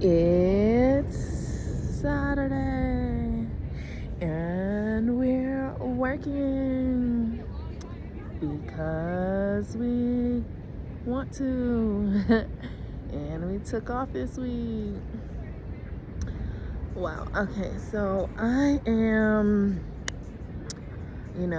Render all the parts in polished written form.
It's Saturday and we're working because we want to. And we took off this week. Wow. Okay, so I am, being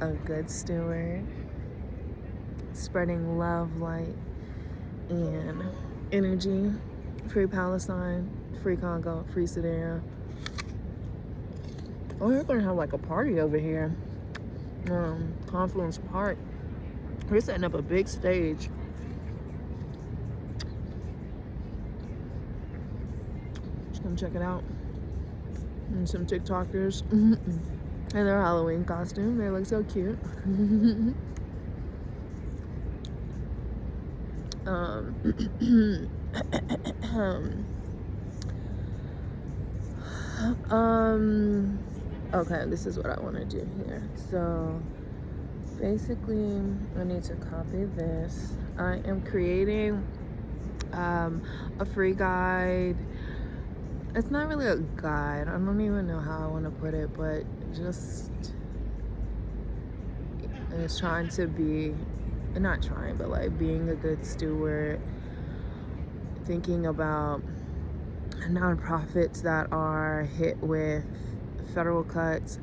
a good steward, spreading love, light, and energy. Free Palestine, free Congo, free Sudan. Oh, we're gonna have like a party over here. Confluence Park. We're setting up a big stage. Just gonna check it out. And some TikTokers. And their Halloween costume. They look so cute. Okay, this is what I want to do here. So basically I need to copy this. I am creating a free guide. It's not really a guide. I don't even know how I want to put it, but just it's trying to be, not trying, but like being a good steward, thinking about nonprofits that are hit with federal cuts,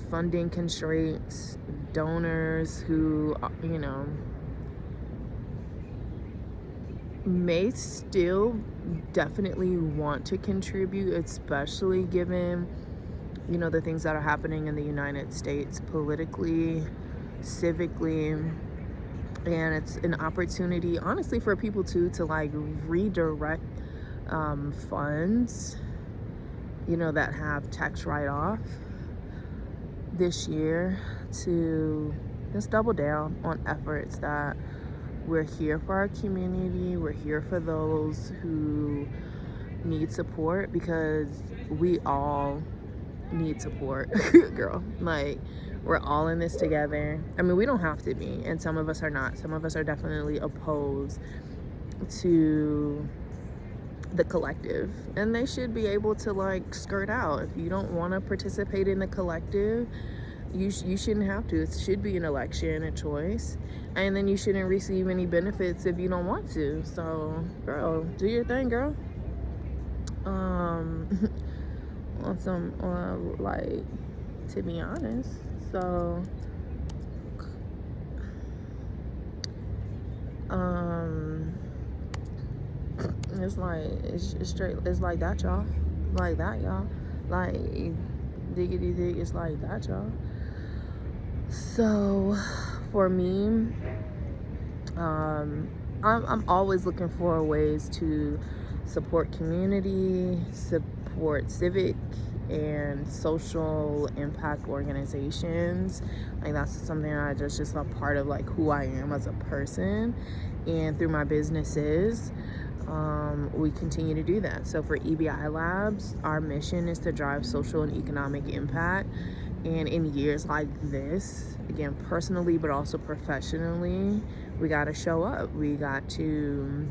funding constraints, donors who, may still definitely want to contribute, especially given, the things that are happening in the United States politically, civically. And it's an opportunity, honestly, for people too to like redirect funds, that have tax write-off this year, to just double down on efforts that we're here for our community. We're here for those who need support, because we all need support. Girl, like, we're all in this together. I mean, we don't have to be, and some of us are not. Some of us are definitely opposed to the collective, and they should be able to like skirt out. If you don't want to participate in the collective, you shouldn't have to. It should be an election, a choice, and then you shouldn't receive any benefits if you don't want to. So girl, do your thing, girl. On some like, to be honest, so it's like it's straight, it's like that, y'all. Like that, y'all. Like diggity dig, it's like that, y'all. So for me, I'm always looking for ways to support community, support civic and social impact organizations. Like, that's something I just a part of like who I am as a person, and through my businesses, we continue to do that. So for EBI Labs, our mission is to drive social and economic impact. And in years like this, again, personally, but also professionally, we got to show up. We get to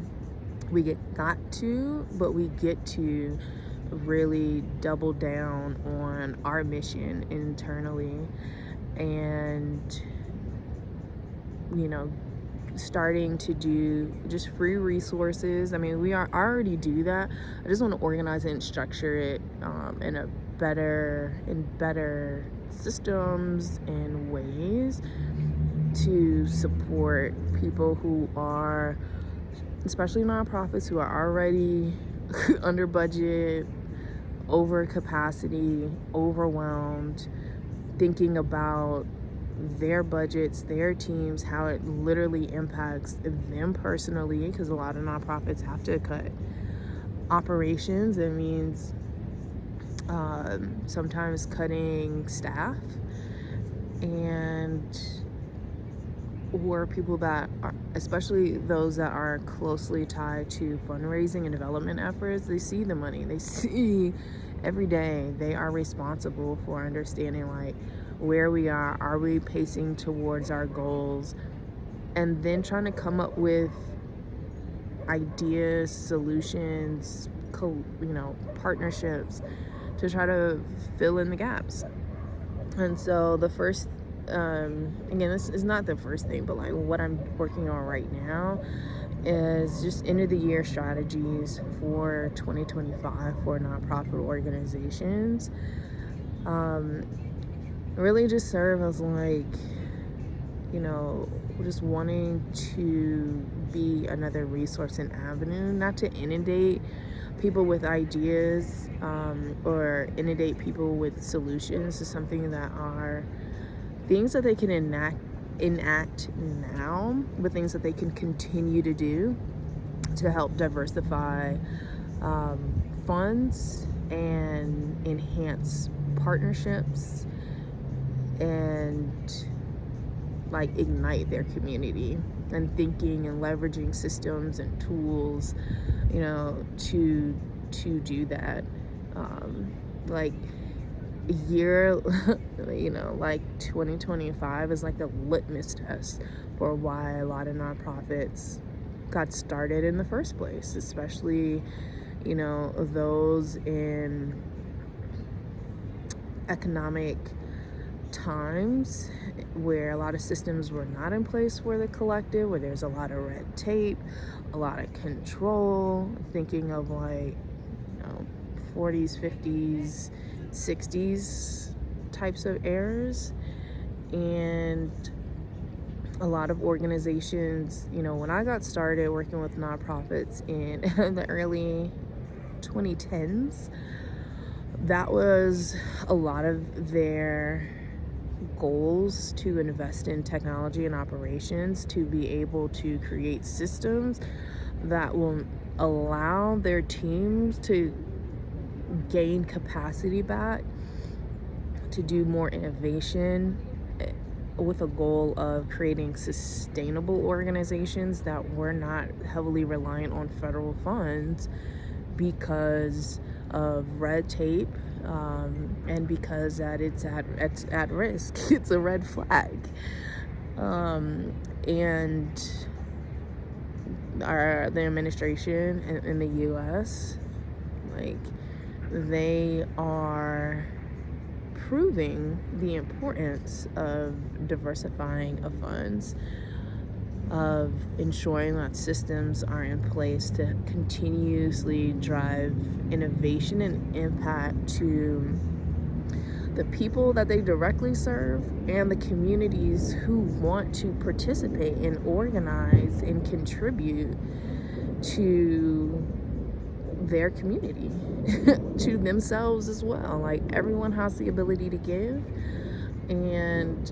really double down on our mission internally, and, starting to do just free resources. I mean, we already do that. I just want to organize it and structure it in better systems and ways to support people who are, especially nonprofits, who are already under budget, over capacity, overwhelmed, thinking about their budgets, their teams, how it literally impacts them personally, because a lot of nonprofits have to cut operations. It means sometimes cutting staff, and or people that are, especially those that are closely tied to fundraising and development efforts, they see the money, they see every day. They are responsible for understanding like where we are we pacing towards our goals, and then trying to come up with ideas, solutions, partnerships to try to fill in the gaps. And so the first, again, this is not the first thing, but like what I'm working on right now is just end of the year strategies for 2025 for nonprofit organizations. Really just serve as like, just wanting to be another resource and avenue, not to inundate people with ideas or inundate people with solutions to something that are things that they can enact now, but things that they can continue to do to help diversify funds and enhance partnerships and like ignite their community and thinking and leveraging systems and tools, to do that. Like a year, like 2025 is like the litmus test for why a lot of nonprofits got started in the first place, especially, those in economic times where a lot of systems were not in place for the collective, where there's a lot of red tape, a lot of control, thinking of like 40s, 50s, 60s types of errors. And a lot of organizations, when I got started working with nonprofits in the early 2010s, that was a lot of their goals, to invest in technology and operations to be able to create systems that will allow their teams to gain capacity back to do more innovation, with a goal of creating sustainable organizations that were not heavily reliant on federal funds because of red tape, and because that it's at risk. It's a red flag. And the administration in the US, like, they are proving the importance of diversifying of funds, of ensuring that systems are in place to continuously drive innovation and impact to the people that they directly serve and the communities who want to participate and organize and contribute to their community, to themselves as well. Like, everyone has the ability to give. And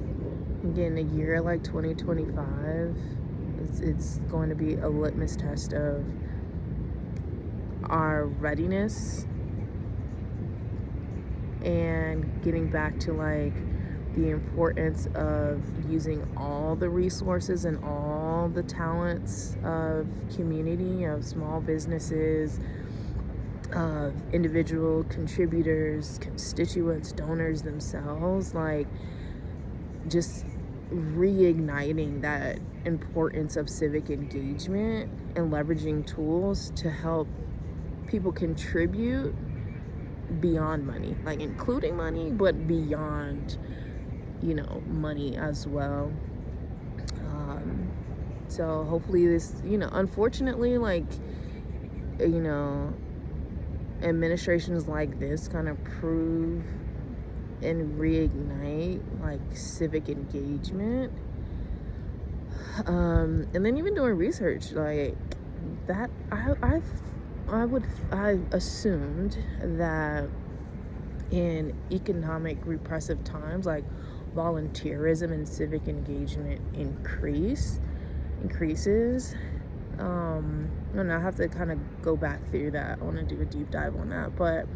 again, a year like 2025, it's going to be a litmus test of our readiness and getting back to like the importance of using all the resources and all the talents of community, of small businesses, of individual contributors, constituents, donors themselves, like just reigniting that importance of civic engagement and leveraging tools to help people contribute beyond money, like including money, but beyond, money as well. So hopefully this, unfortunately, like, administrations like this kind of prove and reignite like civic engagement. And then even doing research like that, I assumed that in economic repressive times, like, volunteerism and civic engagement increases. And I have to kind of go back through that. I want to do a deep dive on that, but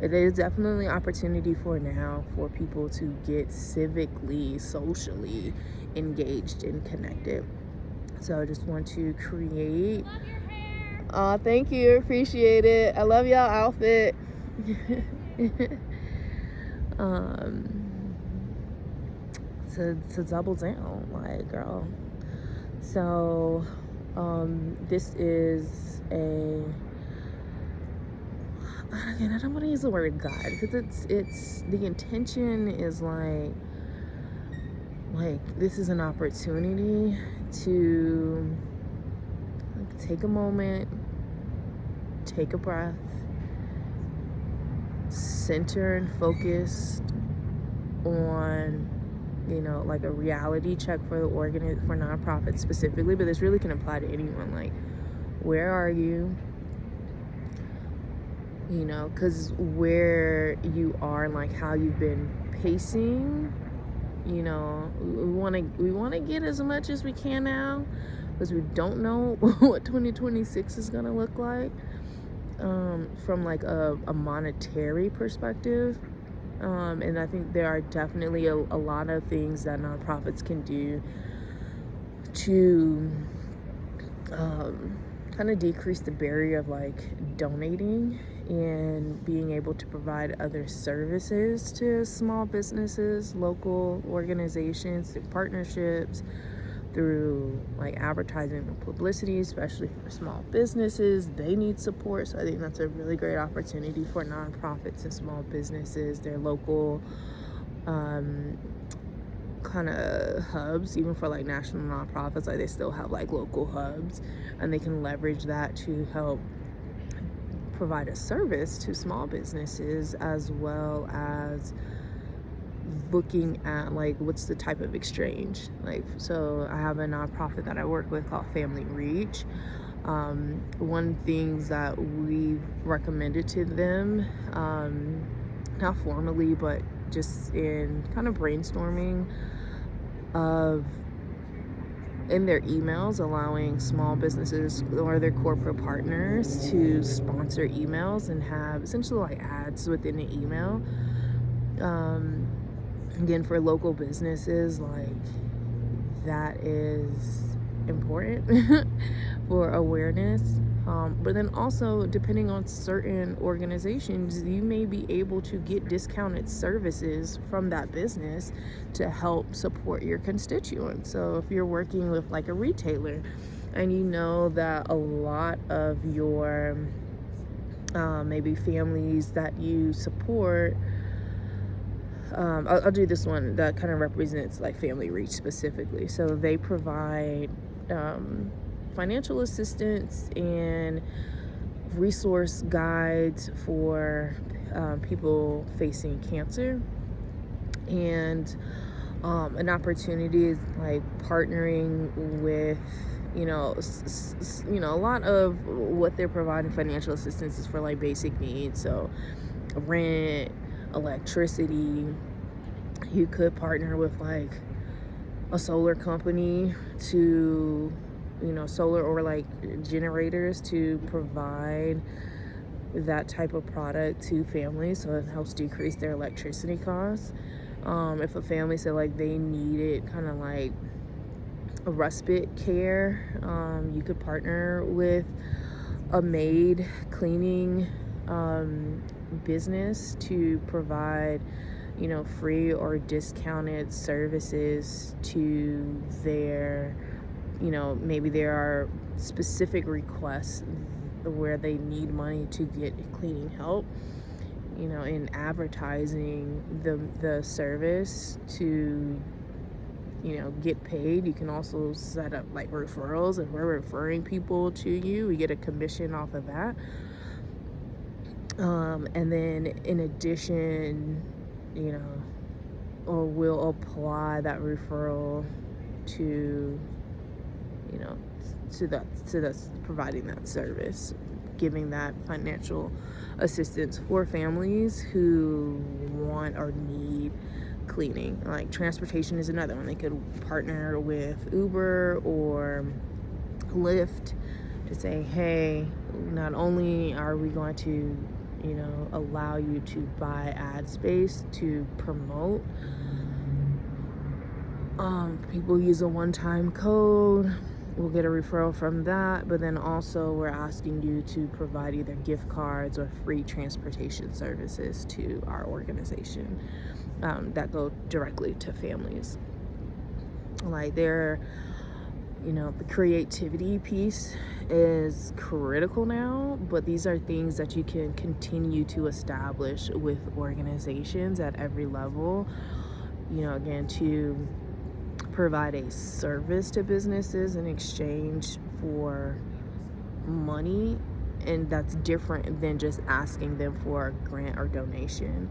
it is definitely an opportunity for now for people to get civically, socially engaged and connected. So I just want to create. Thank you, appreciate it. I love y'all outfit. To double down, like, girl. So This is again, I don't want to use the word guide, because it's the intention is like this is an opportunity to take a moment, take a breath, center and focus on, like a reality check for the for nonprofits specifically, but this really can apply to anyone. Like, where are you? Because where you are and like how you've been pacing, we want to get as much as we can now, because we don't know what 2026 is gonna look like, from like a monetary perspective. And I think there are definitely a lot of things that nonprofits can do to kind of decrease the barrier of like donating and being able to provide other services to small businesses, local organizations, through partnerships, through like advertising and publicity, especially for small businesses. They need support. So I think that's a really great opportunity for nonprofits and small businesses, their local kind of hubs. Even for like national nonprofits, like they still have like local hubs, and they can leverage that to help provide a service to small businesses, as well as looking at like what's the type of exchange. Like, so I have a nonprofit that I work with called Family Reach. One things that we've recommended to them, not formally but just in kind of brainstorming, of in their emails, allowing small businesses or their corporate partners to sponsor emails and have essentially like ads within the email. Again, for local businesses, like that is important for awareness. But then also, depending on certain organizations, you may be able to get discounted services from that business to help support your constituents. So if you're working with like a retailer and you know that a lot of your maybe families that you support, I'll do this one that kind of represents like Family Reach specifically. So they provide financial assistance and resource guides for people facing cancer, and an opportunity is like partnering with a lot of what they're providing financial assistance is for like basic needs, so rent, electricity. You could partner with like a solar company to solar or like generators to provide that type of product to families, so it helps decrease their electricity costs. If a family said like they needed kind of like a respite care, you could partner with a maid cleaning business to provide free or discounted services to their maybe there are specific requests where they need money to get cleaning help, in advertising the service to get paid. You can also set up like referrals. If we're referring people to you, we get a commission off of that. And then in addition, or we'll apply that referral to to providing that service, giving that financial assistance for families who want or need cleaning. Like transportation is another one. They could partner with Uber or Lyft to say, hey, not only are we going to allow you to buy ad space to promote, people use a one-time code, we'll get a referral from that, but then also we're asking you to provide either gift cards or free transportation services to our organization that go directly to families. Like there You know, the creativity piece is critical now, but these are things that you can continue to establish with organizations at every level. You know, again, to provide a service to businesses in exchange for money, and that's different than just asking them for a grant or donation.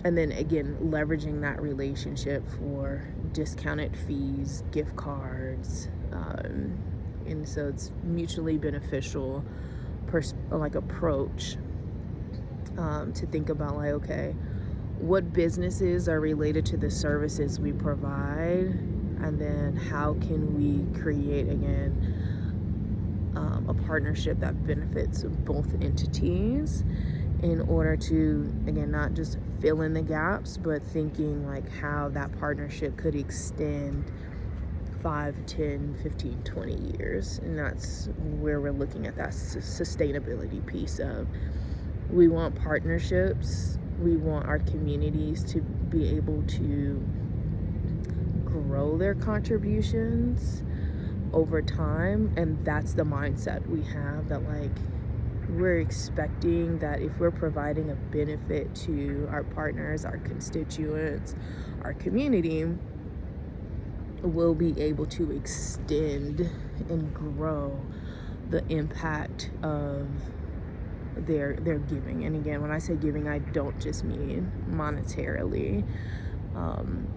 And then again, leveraging that relationship for discounted fees, gift cards, and so it's mutually beneficial approach, to think about, like, okay, what businesses are related to the services we provide, and then how can we create, again, a partnership that benefits both entities, in order to, again, not just fill in the gaps, but thinking like how that partnership could extend 5, 10, 15, 20 years. And that's where we're looking at that sustainability piece of, we want partnerships, we want our communities to be able to grow their contributions over time, and that's the mindset we have, that like, we're expecting that if we're providing a benefit to our partners, our constituents, our community, we'll be able to extend and grow the impact of their giving. And again, when I say giving, I don't just mean monetarily,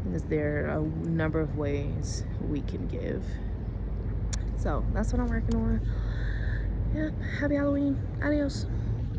because there are a number of ways we can give. So that's what I'm working on. Yeah, happy Halloween. Adios.